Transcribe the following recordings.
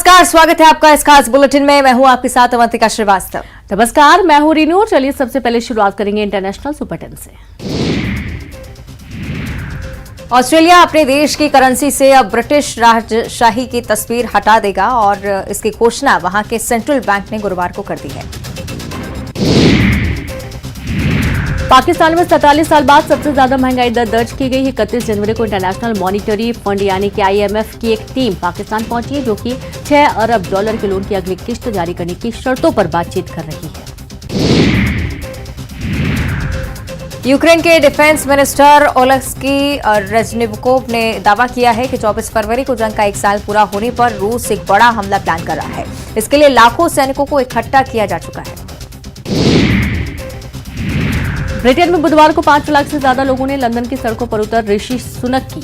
नमस्कार, स्वागत है आपका इस खास बुलेटिन में। मैं हूं आपके साथ अवंतिका श्रीवास्तव। नमस्कार, मैं हूं रीनू। चलिए सबसे पहले शुरुआत करेंगे इंटरनेशनल सुपर 10 से। ऑस्ट्रेलिया अपने देश की करेंसी से अब ब्रिटिश राजशाही की तस्वीर हटा देगा और इसकी घोषणा वहां के सेंट्रल बैंक ने गुरुवार को कर दी है। पाकिस्तान में 47 साल बाद सबसे ज्यादा महंगाई दर दर्ज की गई। 31 जनवरी को इंटरनेशनल मॉनिटरी फंड यानी कि IMF की एक टीम पाकिस्तान पहुंची है, जो कि $6 अरब के लोन की अगली किस्त जारी करने की शर्तों पर बातचीत कर रही है। यूक्रेन के डिफेंस मिनिस्टर ओलेक्सी रेजनिकोव ने दावा किया है कि 24 फरवरी को जंग का 1 साल पूरा होने पर रूस एक बड़ा हमला प्लान कर रहा है। इसके लिए लाखों सैनिकों को इकट्ठा किया जा चुका है। ब्रिटेन में बुधवार को 5 लाख से ज्यादा लोगों ने लंदन की सड़कों पर उतर ऋषि सुनक की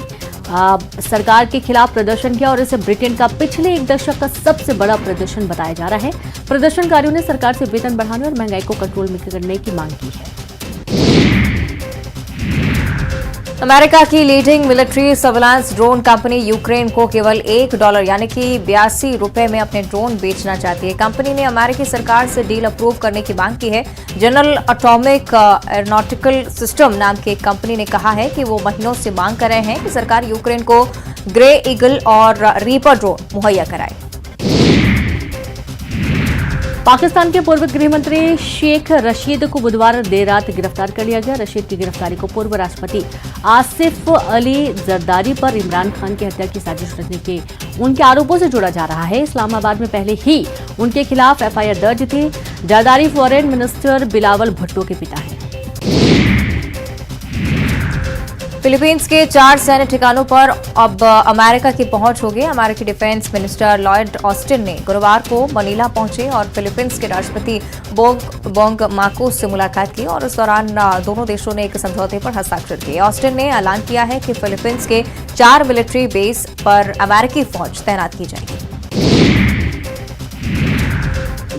सरकार के खिलाफ प्रदर्शन किया और इसे ब्रिटेन का पिछले 1 दशक का सबसे बड़ा प्रदर्शन बताया जा रहा है। प्रदर्शनकारियों ने सरकार से वेतन बढ़ाने और महंगाई को कंट्रोल में करने की मांग की है। अमेरिका की leading military surveillance drone company Ukraine को केवल $1 यानी कि 82 रुपए में अपने ड्रोन बेचना चाहती है। कंपनी ने अमेरिकी सरकार से डील अप्रूव करने की मांग की है। जनरल एटॉमिक एरोनॉटिकल सिस्टम नाम की एक कंपनी ने कहा है कि वो महीनों से मांग कर रहे हैं कि सरकार यूक्रेन को ग्रे ईगल और रीपर ड्रोन मुहैया कराए। पाकिस्तान के पूर्व गृह मंत्री शेख रशीद को बुधवार देर रात गिरफ्तार कर लिया गया। रशीद की गिरफ्तारी को पूर्व राष्ट्रपति आसिफ अली जरदारी पर इमरान खान की हत्या की साजिश रचने के उनके आरोपों से जोड़ा जा रहा है। इस्लामाबाद में पहले ही उनके खिलाफ FIR दर्ज थी। जरदारी फॉरेन मिनिस्टर बिलावल भुट्टो के पिता हैं। फिलीपींस के 4 सैन्य ठिकानों पर अब अमेरिका की पहुंच होगी। अमेरिकी डिफेंस मिनिस्टर लॉयड ऑस्टिन ने गुरुवार को मनीला पहुंचे और फिलीपींस के राष्ट्रपति बोंग मार्कोस से मुलाकात की और इस दौरान दोनों देशों ने एक समझौते पर हस्ताक्षर किए। ऑस्टिन ने ऐलान किया है कि फिलीपींस के 4 मिलिट्री बेस पर अमेरिकी फौज तैनात की जाएगी।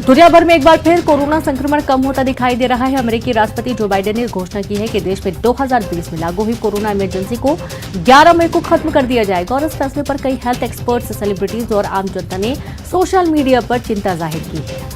दुनिया भर में एक बार फिर कोरोना संक्रमण कम होता दिखाई दे रहा है। अमेरिकी राष्ट्रपति जो बाइडेन ने घोषणा की है कि देश में 2020 में लागू हुई कोरोना इमरजेंसी को 11 मई को खत्म कर दिया जाएगा और इस फैसले पर कई हेल्थ एक्सपर्ट्स, सेलिब्रिटीज और आम जनता ने सोशल मीडिया पर चिंता जाहिर की है।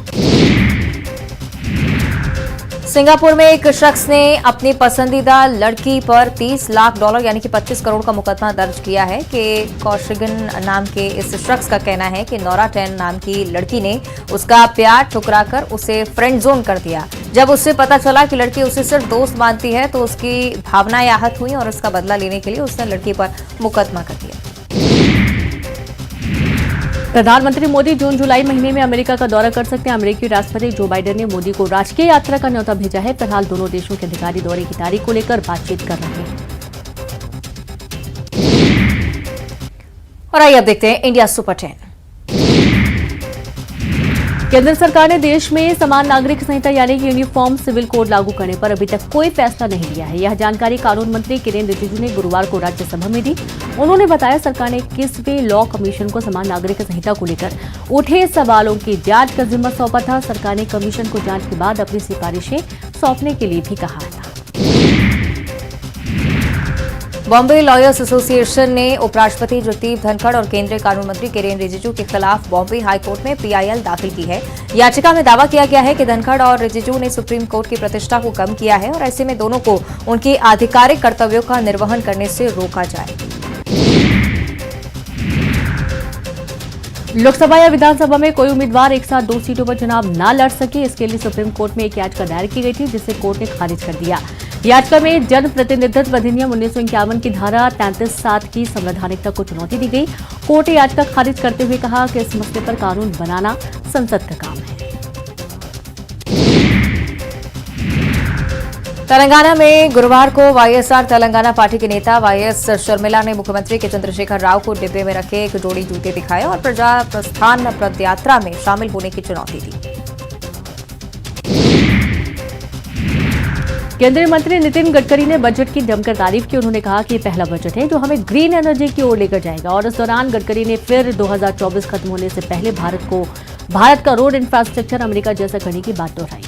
सिंगापुर में एक शख्स ने अपनी पसंदीदा लड़की पर $30 लाख यानी कि 25 करोड़ का मुकदमा दर्ज किया है कि कौशिगन नाम के इस शख्स का कहना है कि नोरा टेन नाम की लड़की ने उसका प्यार ठुकराकर उसे फ्रेंड जोन कर दिया। जब उसे पता चला कि लड़की उसे सिर्फ दोस्त मानती है तो उसकी भावनाएं आहत हुई और उसका बदला लेने के लिए उसने लड़की पर मुकदमा कर दिया। प्रधानमंत्री मोदी जून-जुलाई महीने में अमेरिका का दौरा कर सकते हैं। अमेरिकी राष्ट्रपति जो बाइडेन ने मोदी को राजकीय यात्रा का न्योता भेजा है। फिलहाल दोनों देशों के अधिकारी दौरे की तारीख को लेकर बातचीत कर रहे हैं। और आइए अब देखते हैं इंडिया सुपर 10। केंद्र सरकार ने देश में समान नागरिक संहिता यानी कि यूनिफॉर्म सिविल कोड लागू करने पर अभी तक कोई फैसला नहीं लिया है। यह जानकारी कानून मंत्री किरेन रिजिजू ने गुरुवार को राज्यसभा में दी। उन्होंने बताया सरकार ने 21वें लॉ कमीशन को समान नागरिक संहिता को लेकर उठे सवालों की जांच का जिम्मा सौंपा था। सरकार ने कमीशन को जांच के बाद अपनी सिफारिशें सौंपने के लिए भी कहा था। बॉम्बे लॉयर्स एसोसिएशन ने उपराष्ट्रपति जगदीप धनखड़ और केंद्रीय कानून मंत्री किरेन रिजिजू के खिलाफ बॉम्बे हाईकोर्ट में PIL दाखिल की है। याचिका में दावा किया गया है कि धनखड़ और रिजिजू ने सुप्रीम कोर्ट की प्रतिष्ठा को कम किया है और ऐसे में दोनों को उनके आधिकारिक कर्तव्यों का निर्वहन करने से रोका जाए। लोकसभा या विधानसभा में कोई उम्मीदवार एक साथ 2 सीटों पर चुनाव न लड़ सके, इसके लिए सुप्रीम कोर्ट में एक याचिका दायर की गई थी, जिसे कोर्ट ने खारिज कर दिया। याचिका में जन प्रतिनिधित्व अधिनियम 1951 की धारा 33(7) की संवैधानिकता को चुनौती दी गई। कोर्ट ने याचिका खारिज करते हुए कहा कि इस मसले पर कानून बनाना संसद का काम है। तेलंगाना में गुरुवार को YSR तेलंगाना पार्टी के नेता YS शर्मिला ने मुख्यमंत्री के चंद्रशेखर राव को डिब्बे में रखे एक जोड़ी जूते दिखाए और प्रजा प्रस्थान पदयात्रा में शामिल होने की चुनौती दी। केंद्रीय मंत्री नितिन गडकरी ने बजट की जमकर तारीफ की। उन्होंने कहा कि ये पहला बजट है जो हमें ग्रीन एनर्जी की ओर लेकर जाएगा और इस दौरान गडकरी ने फिर 2024 खत्म होने से पहले भारत का रोड इंफ्रास्ट्रक्चर अमेरिका जैसा करने की बात दोहराई।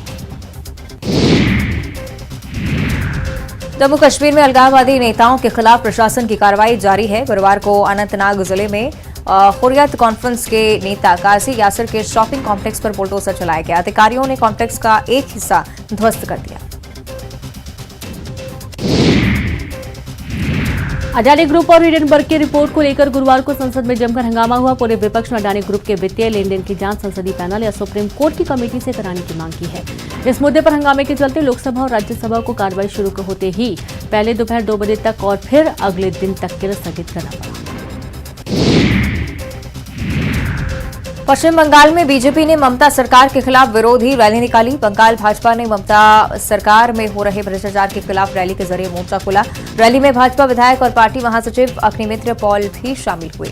जम्मू कश्मीर में अलगाववादी नेताओं के खिलाफ प्रशासन की कार्रवाई जारी है। गुरुवार को अनंतनाग जिले में हुर्रियत कॉन्फ्रेंस के नेता काजी यासिर के शॉपिंग कॉम्प्लेक्स पर बुलडोजर चलाया गया। अधिकारियों ने कॉम्प्लेक्स का एक हिस्सा ध्वस्त कर दिया। अडानी ग्रुप और हिडेनबर्ग की रिपोर्ट को लेकर गुरुवार को संसद में जमकर हंगामा हुआ। पूरे विपक्ष ने अडानी ग्रुप के वित्तीय लेन देन की जांच संसदीय पैनल या सुप्रीम कोर्ट की कमेटी से कराने की मांग की है। इस मुद्दे पर हंगामे के चलते लोकसभा और राज्यसभा को कार्रवाई शुरू होते ही पहले दोपहर 2 बजे तक और फिर अगले दिन तक के लिए स्थगित करना पड़ा। पश्चिम बंगाल में बीजेपी ने ममता सरकार के खिलाफ विरोधी रैली निकाली। बंगाल भाजपा ने ममता सरकार में हो रहे भ्रष्टाचार के खिलाफ रैली के जरिए मोर्चा खोला। रैली में भाजपा विधायक और पार्टी महासचिव अग्निमित्र पॉल भी शामिल हुए।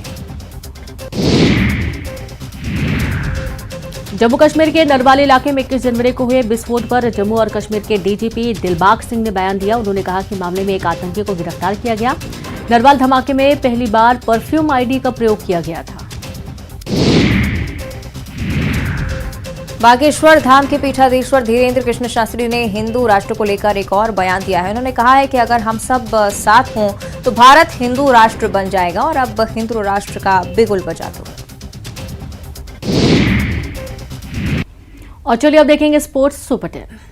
जम्मू कश्मीर के नरवाल इलाके में 21 जनवरी को हुए विस्फोट पर जम्मू और कश्मीर के डीजीपी दिलबाग सिंह ने बयान दिया। उन्होंने कहा कि मामले में एक आतंकी को गिरफ्तार किया गया। नरवाल धमाके में पहली बार परफ्यूम आईडी का प्रयोग किया गया था। बागेश्वर धाम के पीठाधीश्वर धीरेन्द्र कृष्ण शास्त्री ने हिंदू राष्ट्र को लेकर एक और बयान दिया है। उन्होंने कहा है कि अगर हम सब साथ हों तो भारत हिंदू राष्ट्र बन जाएगा और अब हिंदू राष्ट्र का बिगुल बजा दो। और चलिए अब देखेंगे स्पोर्ट्स सुपर 10।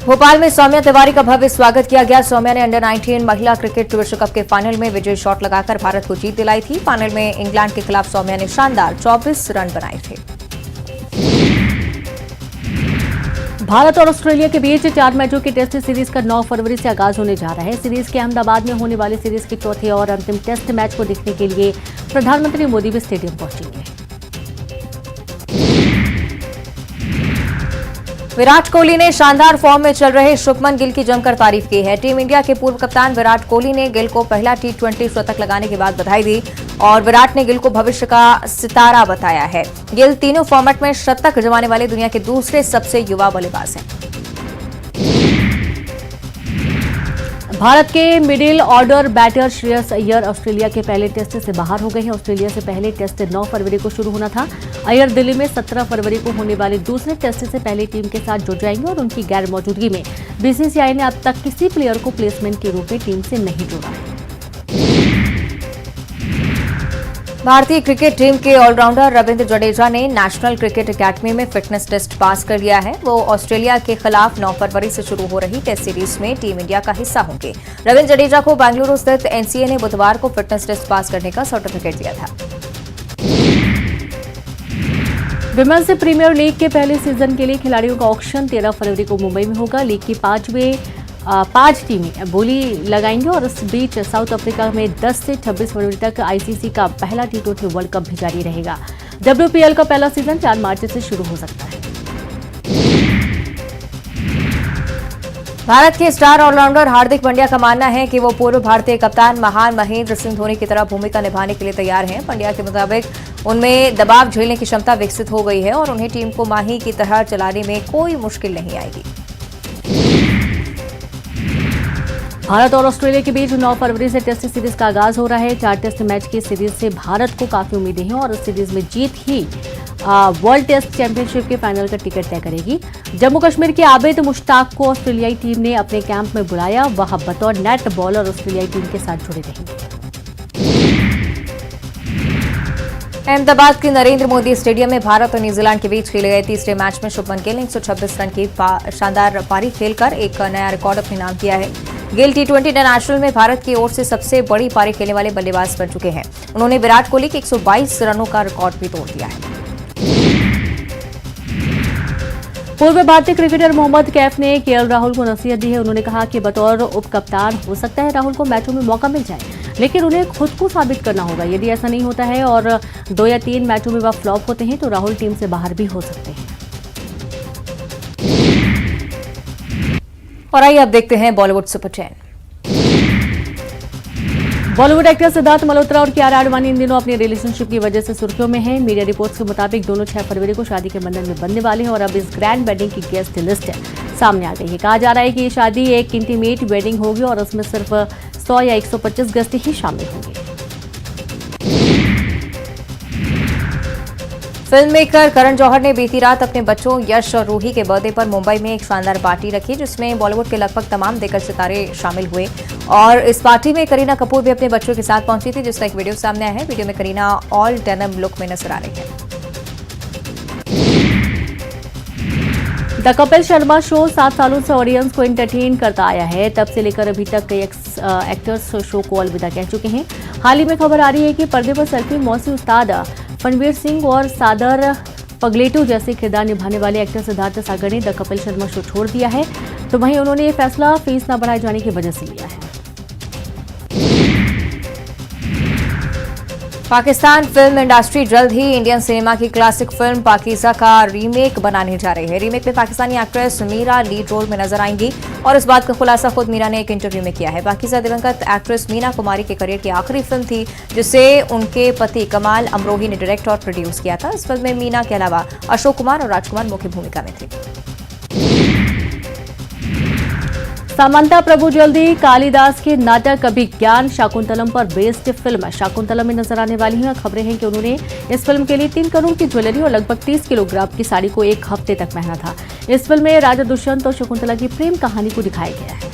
भोपाल में सौम्या तिवारी का भव्य स्वागत किया गया। सौम्या ने अंडर 19 महिला क्रिकेट विश्व कप के फाइनल में विजयी शॉट लगाकर भारत को जीत दिलाई थी। फाइनल में इंग्लैंड के खिलाफ सौम्या ने शानदार 24 रन बनाए थे। भारत और ऑस्ट्रेलिया के बीच 4 मैचों की टेस्ट सीरीज का 9 फरवरी से आगाज होने जा रहा है। सीरीज के अहमदाबाद में होने वाली सीरीज के चौथे और अंतिम टेस्ट मैच को देखने के लिए प्रधानमंत्री मोदी भी स्टेडियम पहुंचेंगे। विराट कोहली ने शानदार फॉर्म में चल रहे शुभमन गिल की जमकर तारीफ की है। टीम इंडिया के पूर्व कप्तान विराट कोहली ने गिल को पहला T20 शतक लगाने के बाद बधाई दी और विराट ने गिल को भविष्य का सितारा बताया है। गिल तीनों फॉर्मेट में शतक जमाने वाले दुनिया के दूसरे सबसे युवा बल्लेबाज हैं। भारत के middle order batter Shreyas Iyer Australia के पहले टेस्ट से बाहर हो गए हैं। ऑस्ट्रेलिया से पहले टेस्ट 9 फरवरी को शुरू होना था। अय्यर दिल्ली में 17 फरवरी को होने वाले दूसरे टेस्ट से पहले टीम के साथ जुड़ जाएंगे और उनकी गैर मौजूदगी में बीसीसीआई ने अब तक किसी प्लेयर को प्लेसमेंट के रूप में टीम से नहीं जोड़ा है। भारतीय क्रिकेट टीम के ऑलराउंडर रविंद्र जडेजा ने नेशनल क्रिकेट अकेडमी में फिटनेस टेस्ट पास कर लिया है। वो ऑस्ट्रेलिया के खिलाफ 9 फरवरी से शुरू हो रही टेस्ट सीरीज में टीम इंडिया का हिस्सा होंगे। रविंद्र जडेजा को बेंगलुरु स्थित एनसीए ने बुधवार को फिटनेस टेस्ट पास करने का सर्टिफिकेट दिया था। विमेंस प्रीमियर लीग के पहले सीजन के लिए खिलाड़ियों का ऑक्शन 13 फरवरी को मुंबई में होगा। लीग की 5 टीमें बोली लगाएंगी और इस बीच साउथ अफ्रीका में 10 से 26 फरवरी तक आईसीसी का पहला T20 वर्ल्ड कप भी जारी रहेगा। WPL का पहला सीजन 4 मार्च से शुरू हो सकता है। भारत के स्टार ऑलराउंडर हार्दिक पांड्या का मानना है कि वो पूर्व भारतीय कप्तान महान महेंद्र सिंह धोनी की तरह भूमिका निभाने के लिए तैयार हैं। पांड्या के मुताबिक उनमें दबाव झेलने की क्षमता विकसित हो गई है और उन्हें टीम को माही की तरह चलाने में कोई मुश्किल नहीं आएगी। भारत और ऑस्ट्रेलिया के बीच 9 फरवरी से टेस्ट सीरीज का आगाज हो रहा है। 4 टेस्ट मैच की सीरीज से भारत को काफी उम्मीदें हैं और इस सीरीज में जीत ही वर्ल्ड टेस्ट चैंपियनशिप के फाइनल का टिकट तय करेगी। जम्मू कश्मीर के आबिद मुश्ताक को ऑस्ट्रेलियाई टीम ने अपने कैंप में बुलाया। वह बतौर नेट बॉलर ऑस्ट्रेलियाई टीम के साथ जुड़े रहेंगे। अहमदाबाद के नरेंद्र मोदी स्टेडियम में भारत और न्यूजीलैंड के बीच खेले गए तीसरे मैच में शुभमन गिल ने 126 रन की शानदार पारी खेलकर एक नया रिकॉर्ड अपने नाम किया है। गिल T20 इंटरनेशनल में भारत की ओर से सबसे बड़ी पारी खेलने वाले बल्लेबाज बन चुके हैं। उन्होंने विराट कोहली के 122 रनों का रिकॉर्ड भी तोड़ दिया है। पूर्व भारतीय क्रिकेटर मोहम्मद कैफ ने केएल राहुल को नसीहत दी है। उन्होंने कहा कि बतौर उप कप्तान हो सकता है राहुल को मैचों में मौका मिल जाए, लेकिन उन्हें खुद को साबित करना होगा। यदि ऐसा नहीं होता है और 2 या 3 मैचों में वह फ्लॉप होते हैं तो राहुल टीम से बाहर भी हो सकते हैं। और आइए अब देखते हैं बॉलीवुड सुपर 10। बॉलीवुड एक्टर सिद्धार्थ मल्होत्रा और कियारा आडवाणी इन दिनों अपनी रिलेशनशिप की वजह से सुर्खियों में हैं। मीडिया रिपोर्ट्स के मुताबिक दोनों 6 फरवरी को शादी के बंधन में बंधने वाले हैं और अब इस ग्रैंड वेडिंग की गेस्ट लिस्ट सामने आ गई है। कहा जा रहा है कि ये शादी एक इंटीमेट वेडिंग होगी और उसमें सिर्फ 100 या 125 गेस्ट ही शामिल होंगे। फिल्म मेकर करण जौहर ने बीती रात अपने बच्चों यश और रूही के बर्थडे पर मुंबई में एक शानदार पार्टी रखी, जिसमें बॉलीवुड के लगभग तमाम दिग्गज सितारे शामिल हुए। और इस पार्टी में करीना कपूर भी अपने बच्चों के साथ पहुंची थी, जिसका एक वीडियो सामने आया है। वीडियो में करीना ऑल डेनिम लुक में नजर आ रही है। द कपिल शर्मा शो 7 सालों से ऑडियंस को एंटरटेन करता आया है। तब से लेकर अभी तक कई एक्टर्स शो को अलविदा कह चुके हैं। हाल ही में खबर आ रही है कि पर्दे पर सेल्फी मौसी उस्ताद फणवीर सिंह और सादर पगलेटू जैसे किरदार निभाने वाले एक्टर सिद्धार्थ सागर ने द कपिल शर्मा शो छोड़ दिया है। तो वहीं उन्होंने ये फैसला फीस न बढ़ाए जाने की वजह से लिया है। पाकिस्तान फिल्म इंडस्ट्री जल्द ही इंडियन सिनेमा की क्लासिक फिल्म पाकीज़ा का रीमेक बनाने जा रही है। रीमेक में Pakistani actress Meera lead role में नजर आएंगी और इस बात का खुलासा खुद मीरा ने एक इंटरव्यू में किया है। पाकीज़ा दिवंगत एक्ट्रेस मीना कुमारी के करियर की आखिरी फिल्म थी, जिसे उनके पति कमाल अमरोही ने डायरेक्ट और प्रोड्यूस किया था। इस फिल्म में मीना के अलावा अशोक कुमार और राजकुमार मुख्य भूमिका में थे। सामंता प्रभु जल्दी कालिदास के नाटक अभिज्ञान शाकुंतलम पर बेस्ड फिल्म शाकुंतलम में नजर आने वाली हैं। खबरें हैं कि उन्होंने इस फिल्म के लिए 3 करोड़ की ज्वेलरी और लगभग 30 किलोग्राम की साड़ी को एक हफ्ते तक पहना था। इस फिल्म में राजा दुष्यंत और शकुंतला की प्रेम कहानी को दिखाया गया है।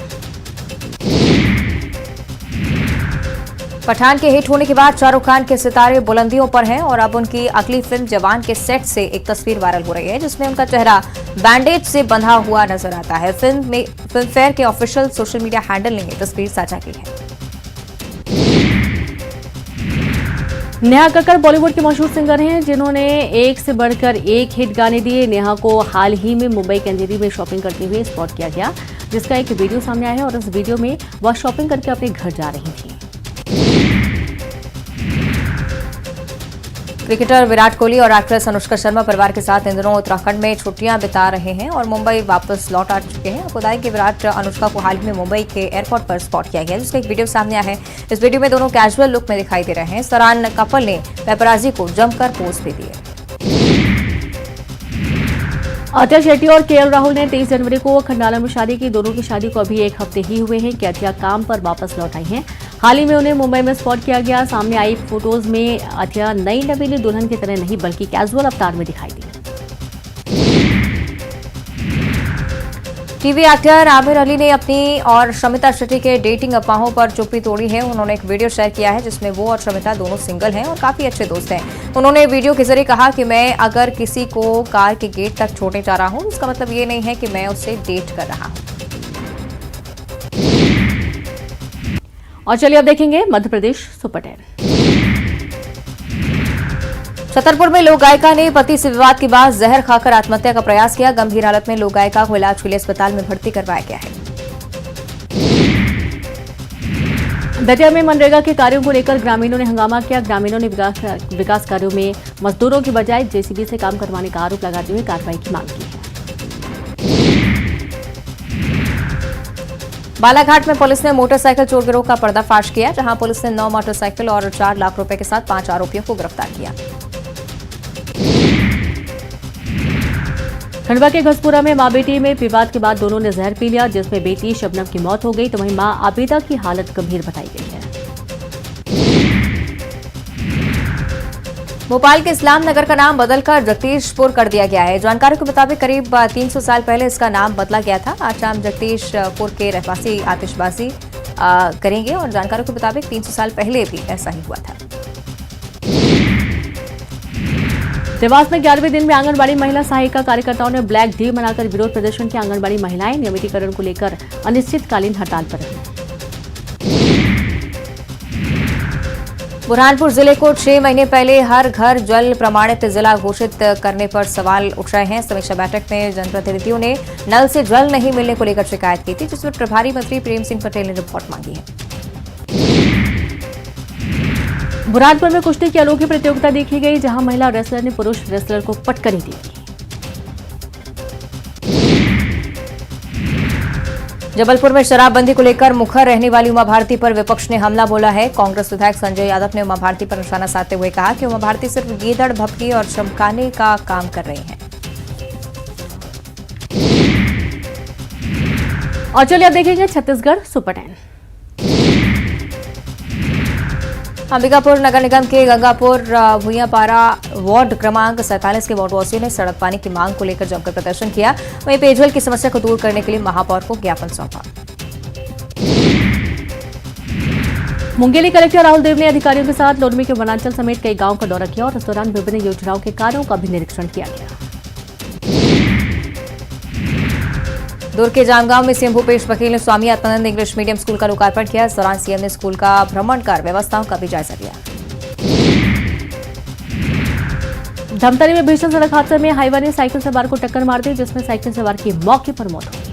पठान के हिट होने के बाद शाहरुख खान के सितारे बुलंदियों पर हैं और अब उनकी अगली फिल्म जवान के सेट से एक तस्वीर वायरल हो रही है, जिसमें उनका चेहरा बैंडेज से बंधा हुआ नजर आता है। फिल्म फेयर के ऑफिशियल सोशल मीडिया हैंडल ने ये तस्वीर साझा की है। नेहा कक्कड़ बॉलीवुड के मशहूर सिंगर हैं, जिन्होंने एक से बढ़कर एक हिट गाने दिए। नेहा को हाल ही में मुंबई के अंधेरी में शॉपिंग करते हुए स्पॉट किया गया, जिसका एक वीडियो सामने आया है और इस वीडियो में वह शॉपिंग करके अपने घर जा रही थी। क्रिकेटर विराट कोहली और एक्ट्रेस अनुष्का शर्मा परिवार के साथ इन दिनों उत्तराखंड में छुट्टियां बिता रहे हैं और मुंबई वापस लौट आ चुके हैं। आपको बताएं कि विराट अनुष्का को हाल ही में मुंबई के एयरपोर्ट पर स्पॉट किया गया, जिसका एक वीडियो सामने आया है। इस वीडियो में दोनों कैजुअल लुक में दिखाई दे रहे हैं। इस दौरान कपल ने पेपराजी को जमकर पोज भी दिए। अत्या शेट्टी और केएल राहुल ने 23 जनवरी को खंडाला में शादी की। दोनों की शादी को अभी एक हफ्ते ही हुए हैं कि अत्या काम पर वापस लौट आई हैं। हाल ही में उन्हें मुंबई में स्पॉट किया गया। सामने आई फोटोज में अत्या नई नवीली दुल्हन की तरह नहीं बल्कि कैजुअल अवतार में दिखाई दी। टीवी एक्टर आमिर अली ने अपनी और शमिता शेट्टी के डेटिंग अफवाहों पर चुप्पी तोड़ी है। उन्होंने एक वीडियो शेयर किया है, जिसमें वो और शमिता दोनों सिंगल हैं और काफी अच्छे दोस्त हैं। उन्होंने वीडियो के जरिए कहा कि मैं अगर किसी को कार के गेट तक छोड़ने जा रहा हूं, इसका मतलब ये नहीं है कि मैं उससे डेट कर रहा हूं। और चलिए अब देखेंगे मध्य प्रदेश सुपर 10। छतरपुर में लोक गायिका ने पति से विवाद के बाद जहर खाकर आत्महत्या का प्रयास किया। गंभीर हालत में लोक गायिका को इलाज के लिए अस्पताल में भर्ती करवाया गया है। दतिया में मनरेगा के कार्यों को लेकर ग्रामीणों ने हंगामा किया। ग्रामीणों ने विकास कार्यों में मजदूरों की बजाय जेसीबी से काम करवाने का आरोप लगाते हुए कार्रवाई की मांग की है। बालाघाट में पुलिस ने मोटरसाइकिल चोर गिरोह का पर्दाफाश किया, जहां पुलिस ने 9 मोटरसाइकिल और 4 लाख रुपए के साथ 5 आरोपियों को गिरफ्तार किया। खंडवा के घसपुरा में मां बेटी में विवाद के बाद दोनों ने जहर पी लिया, जिसमें बेटी शबनम की मौत हो गई, तो वहीं मां आबिदा की हालत गंभीर बताई गई है। भोपाल के इस्लाम नगर का नाम बदलकर जगदीशपुर कर दिया गया है। जानकारी के मुताबिक करीब 300 साल पहले इसका नाम बदला गया था। आज शाम जगदीशपुर के रहवासी आतिशबाजी करेंगे और जानकारी के मुताबिक 300 साल पहले भी ऐसा ही हुआ था। देवास में 11वें दिन में आंगनबाड़ी महिला सहायिका कार्यकर्ताओं ने ब्लैक डे मनाकर विरोध प्रदर्शन किया। आंगनबाड़ी महिलाएं नियमितीकरण को लेकर अनिश्चितकालीन हड़ताल पर रहीं। बुरहानपुर जिले को 6 महीने पहले हर घर जल प्रमाणित जिला घोषित करने पर सवाल उठ रहे हैं। समीक्षा बैठक में जनप्रतिनिधियों ने नल से जल नहीं मिलने को लेकर शिकायत की थी, जिसमें प्रभारी मंत्री प्रेम सिंह पटेल ने रिपोर्ट मांगी है। बुरहानपुर में कुश्ती की अनोखी प्रतियोगिता देखी गई, जहां महिला रेसलर ने पुरुष रेसलर को पटकनी दी। जबलपुर में शराबबंदी को लेकर मुखर रहने वाली उमा भारती पर विपक्ष ने हमला बोला है। कांग्रेस विधायक संजय यादव ने उमा भारती पर निशाना साधते हुए कहा कि उमा भारती सिर्फ गीदड़ भभकी और चमकाने का काम कर रही हैं। और चलिए अब देखेंगे छत्तीसगढ़ सुपर 10। अंबिकापुर नगर निगम के गंगापुर भुइयापारा वार्ड क्रमांक 47 के वार्डवासियों ने सड़क पानी की मांग को लेकर जमकर प्रदर्शन किया। वहीं पेयजल की समस्या को दूर करने के लिए महापौर को ज्ञापन सौंपा। मुंगेली कलेक्टर राहुल देव ने अधिकारियों के साथ लोडमी के वनांचल समेत कई गांवों का दौरा किया और इस दौरान विभिन्न योजनाओं के कार्यों का भी निरीक्षण किया गया। दुर्ग के जामगांव में सीएम भूपेश बघेल ने Swami Atmanand English medium school का लोकार्पण किया। इस दौरान सीएम ने स्कूल का भ्रमण कर व्यवस्थाओं का भी जायजा लिया। धमतरी में भीषण सड़क हादसे में हाईवा ने साइकिल सवार को टक्कर मार दी, जिसमें साइकिल सवार की मौके पर मौत हो गई।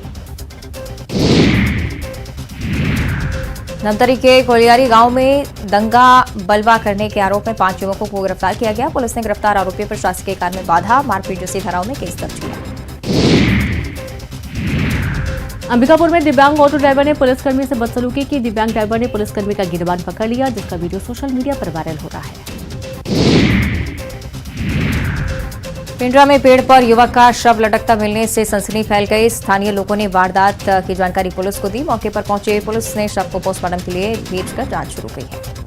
धमतरी के कोलियारी गांव में दंगा बलवा करने के आरोप में 5 युवकों को गिरफ्तार किया गया। पुलिस ने गिरफ्तार आरोपियों पर शासकीय कार्य में बाधा, मारपीट जैसी धाराओं में केस दर्ज किया। अंबिकापुर में दिव्यांग ऑटो ड्राइवर ने पुलिसकर्मी से बदसलूकी की। दिव्यांग ड्राइवर ने पुलिसकर्मी का गिरबान पकड़ लिया, जिसका वीडियो सोशल मीडिया पर वायरल हो रहा है। पिंडरा में पेड़ पर युवक का शव लटकता मिलने से सनसनी फैल गई। स्थानीय लोगों ने वारदात की जानकारी पुलिस को दी। मौके पर पहुंचे पुलिस ने शव को पोस्टमार्टम के लिए भेजकर जांच शुरू की है।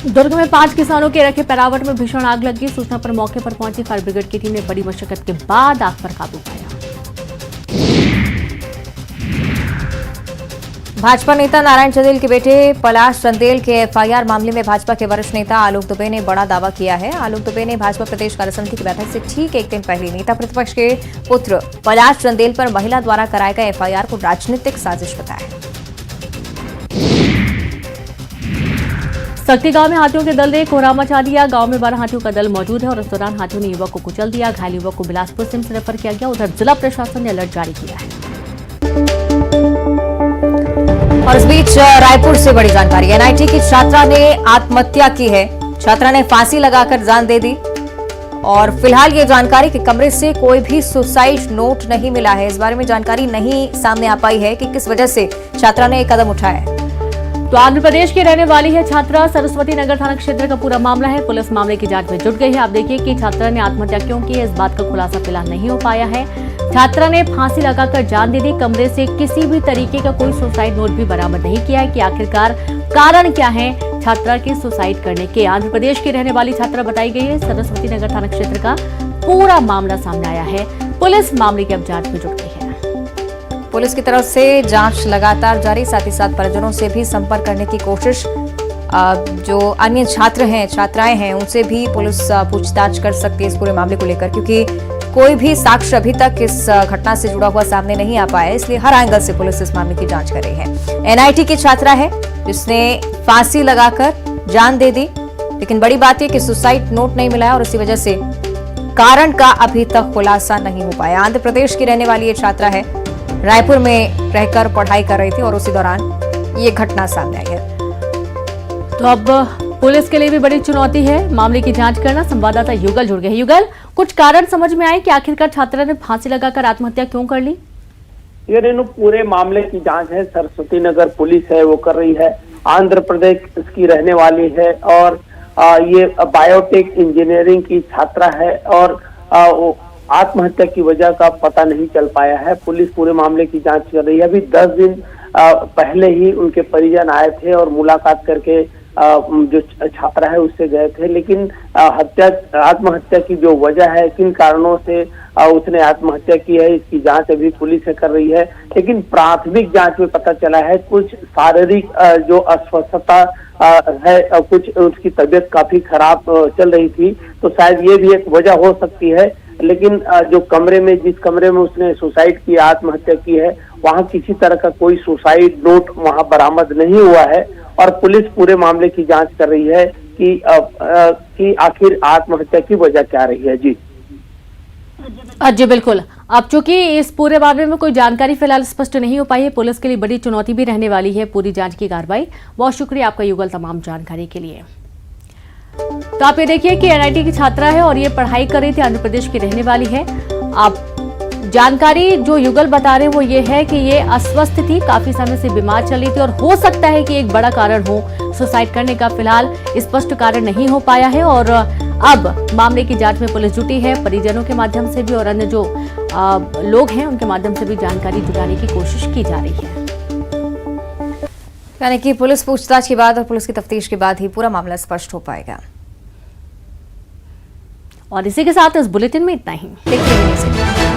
दुर्ग में 5 किसानों के रखे पैरावट में भीषण आग लगी। सूचना पर मौके पर पहुंची फायर ब्रिगेड की टीम ने बड़ी मशक्कत के बाद आग पर काबू पाया। भाजपा नेता नारायण चंदेल के बेटे पलाश चंदेल के एफआईआर मामले में भाजपा के वरिष्ठ नेता आलोक दुबे ने बड़ा दावा किया है। आलोक दुबे ने भाजपा प्रदेश कार्यसमिति की बैठक से ठीक एक दिन पहले नेता प्रतिपक्ष के पुत्र पलाश चंदेल पर महिला द्वारा कराए गए एफआईआर को राजनीतिक साजिश बताया। सक्ती गांव में हाथियों के दल ने कोहराम मचा दिया। गांव में 12 हाथियों का दल मौजूद है और इस दौरान हाथियों ने युवक को कुचल दिया। घायल युवक को बिलासपुर सिम्स रेफर किया गया। उधर जिला प्रशासन ने अलर्ट जारी किया है। और इस बीच रायपुर से बड़ी जानकारी, एनआईटी की छात्रा ने आत्महत्या की है। छात्रा ने फांसी लगाकर जान दे दी और फिलहाल ये जानकारी कि कमरे से कोई भी सुसाइड नोट नहीं मिला है। इस बारे में जानकारी नहीं सामने आ पाई है कि किस वजह से छात्रा ने कदम उठाया है। तो आंध्र प्रदेश की रहने वाली है छात्रा। सरस्वती नगर थाना क्षेत्र का पूरा मामला है। पुलिस मामले की जांच में जुट गई है। आप देखिए कि छात्रा ने आत्महत्या क्यों की है, इस बात का खुलासा फिलहाल नहीं हो पाया है। छात्रा ने फांसी लगाकर जान दे दी। कमरे से किसी भी तरीके का कोई सुसाइड नोट भी बरामद नहीं किया है कि आखिरकार कारण क्या है छात्रा के सुसाइड करने के। आंध्र प्रदेश की रहने वाली छात्रा बताई गई है। सरस्वती नगर थाना क्षेत्र का पूरा मामला सामने आया है। पुलिस मामले की अब जांच में जुट गई है। पुलिस की तरफ से जांच लगातार जारी, साथ ही साथ परिजनों से भी संपर्क करने की कोशिश। जो अन्य छात्र हैं, छात्राएं हैं, उनसे भी पुलिस पूछताछ कर सकती है इस पूरे मामले को लेकर, क्योंकि कोई भी साक्ष्य अभी तक इस घटना से जुड़ा हुआ सामने नहीं आ पाया है। इसलिए हर एंगल से पुलिस इस मामले की जांच कर रही है। एनआईटी की छात्रा है जिसने फांसी लगाकर जान दे दी, लेकिन बड़ी बात है कि सुसाइड नोट नहीं मिला है और इसी वजह से कारण का अभी तक खुलासा नहीं हो पाया। आंध्र प्रदेश की रहने वाली ये छात्रा है, रायपुर में रहकर पढ़ाई कर रही थी और उसी दौरान ये घटना सामने आई है। तो अब पुलिस के लिए भी बड़ी चुनौती है मामले की जांच करना। संवाददाता युगल जुड़ गए हैं। युगल, कुछ कारण समझ में आए कि आखिरकार छात्रा ने फांसी लगाकर आत्महत्या क्यों कर ली? ये रेनू पूरे मामले की जांच है, सरस्वती नगर पुलिस है वो कर रही है। आंध्र प्रदेश की रहने वाली है और ये बायोटेक इंजीनियरिंग की छात्रा है और आत्महत्या की वजह का पता नहीं चल पाया है। पुलिस पूरे मामले की जांच कर रही है। अभी 10 दिन पहले ही उनके परिजन आए थे और मुलाकात करके जो छात्रा है उससे गए थे, लेकिन आत्महत्या की जो वजह है, किन कारणों से उसने आत्महत्या की है, इसकी जांच अभी पुलिस कर रही है। लेकिन प्राथमिक जांच में पता चला है कुछ शारीरिक जो अस्वस्थता है, कुछ उसकी तबीयत काफी खराब चल रही थी, तो शायद ये भी एक वजह हो सकती है। लेकिन जो जिस कमरे में उसने सुसाइड की, आत्महत्या की है, वहाँ किसी तरह का कोई सुसाइड नोट वहाँ बरामद नहीं हुआ है और पुलिस पूरे मामले की जांच कर रही है कि आखिर आत्महत्या की वजह क्या रही है। जी जी बिल्कुल। अब चूंकि इस पूरे मामले में कोई जानकारी फिलहाल स्पष्ट नहीं हो पाई है, पुलिस के लिए बड़ी चुनौती भी रहने वाली है पूरी जांच की कार्रवाई। बहुत शुक्रिया आपका युगल तमाम जानकारी के लिए। तो आप ये देखिए कि एनआईटी की छात्रा है और ये पढ़ाई कर रही थी, आंध्र प्रदेश की रहने वाली है। आप जानकारी जो युगल बता रहे हैं वो ये है कि ये अस्वस्थ थी, काफी समय से बीमार चल रही थी और हो सकता है कि एक बड़ा कारण हो सुसाइड करने का। फिलहाल स्पष्ट कारण नहीं हो पाया है और अब मामले की जांच में पुलिस जुटी है। परिजनों के माध्यम से भी और अन्य जो लोग हैं उनके माध्यम से भी जानकारी जुटाने की कोशिश की जा रही है। यानी कि पुलिस पूछताछ के बाद और पुलिस की तफ्तीश के बाद ही पूरा मामला स्पष्ट हो पाएगा। और इसी के साथ इस बुलेटिन में इतना ही। देखते रहिए न्यूज़ 18।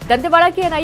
दंतेवाड़ा की